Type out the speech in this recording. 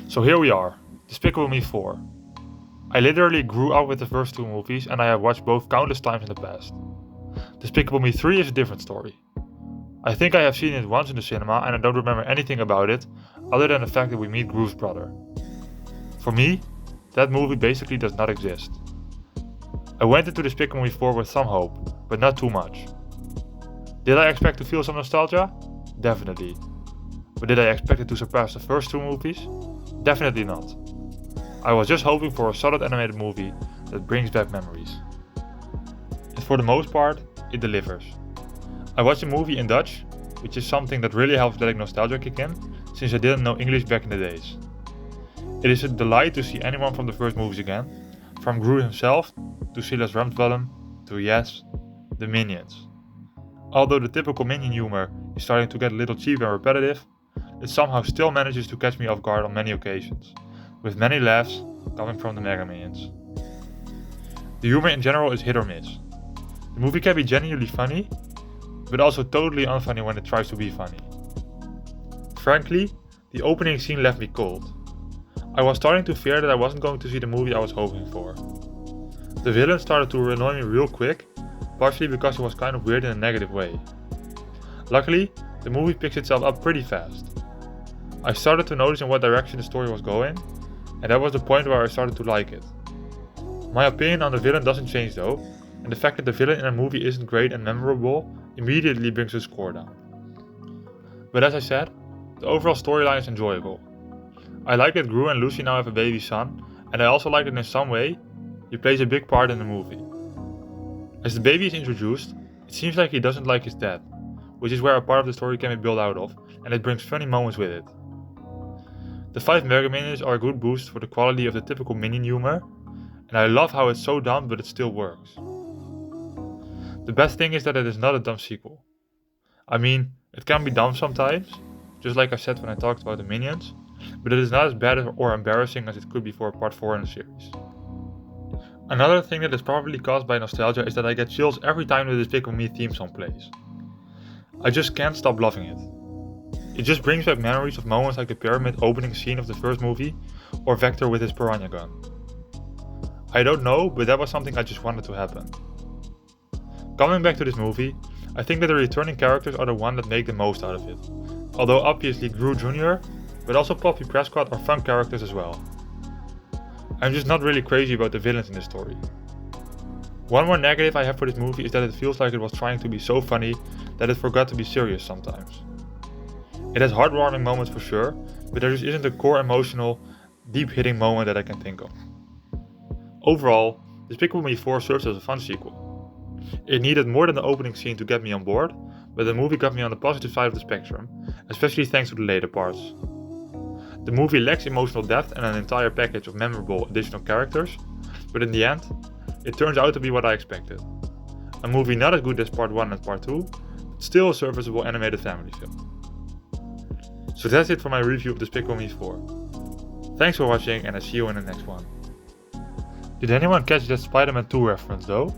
So here we are, Despicable Me 4. I literally grew up with the first two movies and I have watched both countless times in the past. Despicable Me 3 is a different story. I think I have seen it once in the cinema and I don't remember anything about it other than the fact that we meet Gru's brother. For me, that movie basically does not exist. I went into Despicable Me 4 with some hope, but not too much. Did I expect to feel some nostalgia? Definitely. But did I expect it to surpass the first two movies? Definitely not. I was just hoping for a solid animated movie that brings back memories. And for the most part, it delivers. I watched the movie in Dutch, which is something that really helps letting nostalgia kick in, since I didn't know English back in the days. It is a delight to see anyone from the first movies again, from Gru himself, to Silas Ramsbottom, to yes, the Minions. Although the typical Minion humor is starting to get a little cheap and repetitive, it somehow still manages to catch me off guard on many occasions, with many laughs coming from the Mega Minions. The humor in general is hit or miss. The movie can be genuinely funny, but also totally unfunny when it tries to be funny. Frankly, the opening scene left me cold. I was starting to fear that I wasn't going to see the movie I was hoping for. The villain started to annoy me real quick, partially because he was kind of weird in a negative way. Luckily, the movie picks itself up pretty fast. I started to notice in what direction the story was going, and that was the point where I started to like it. My opinion on the villain doesn't change though, and the fact that the villain in a movie isn't great and memorable immediately brings the score down. But as I said, the overall storyline is enjoyable. I like that Gru and Lucy now have a baby son, and I also like that in some way, he plays a big part in the movie. As the baby is introduced, it seems like he doesn't like his dad, which is where a part of the story can be built out of, and it brings funny moments with it. The 5 Mega Minions are a good boost for the quality of the typical Minion humor, and I love how it's so dumb but it still works. The best thing is that it is not a dumb sequel. I mean, it can be dumb sometimes, just like I said when I talked about the Minions, but it is not as bad or embarrassing as it could be for part 4 in the series. Another thing that is probably caused by nostalgia is that I get chills every time the Despicable Me theme song plays. I just can't stop loving it. It just brings back memories of moments like the pyramid opening scene of the first movie, or Vector with his piranha gun. I don't know, but that was something I just wanted to happen. Coming back to this movie, I think that the returning characters are the one that make the most out of it. Although obviously Gru Jr., but also Poppy Prescott are fun characters as well. I'm just not really crazy about the villains in this story. One more negative I have for this movie is that it feels like it was trying to be so funny that it forgot to be serious sometimes. It has heartwarming moments for sure, but there just isn't a core emotional, deep-hitting moment that I can think of. Overall, Despicable Me 4 serves as a fun sequel. It needed more than the opening scene to get me on board, but the movie got me on the positive side of the spectrum, especially thanks to the later parts. The movie lacks emotional depth and an entire package of memorable additional characters, but in the end, it turns out to be what I expected. A movie not as good as part 1 and part 2, but still a serviceable animated family film. So that's it for my review of Despicable Me 4. Thanks for watching and I see you in the next one. Did anyone catch that Spider-Man 2 reference though?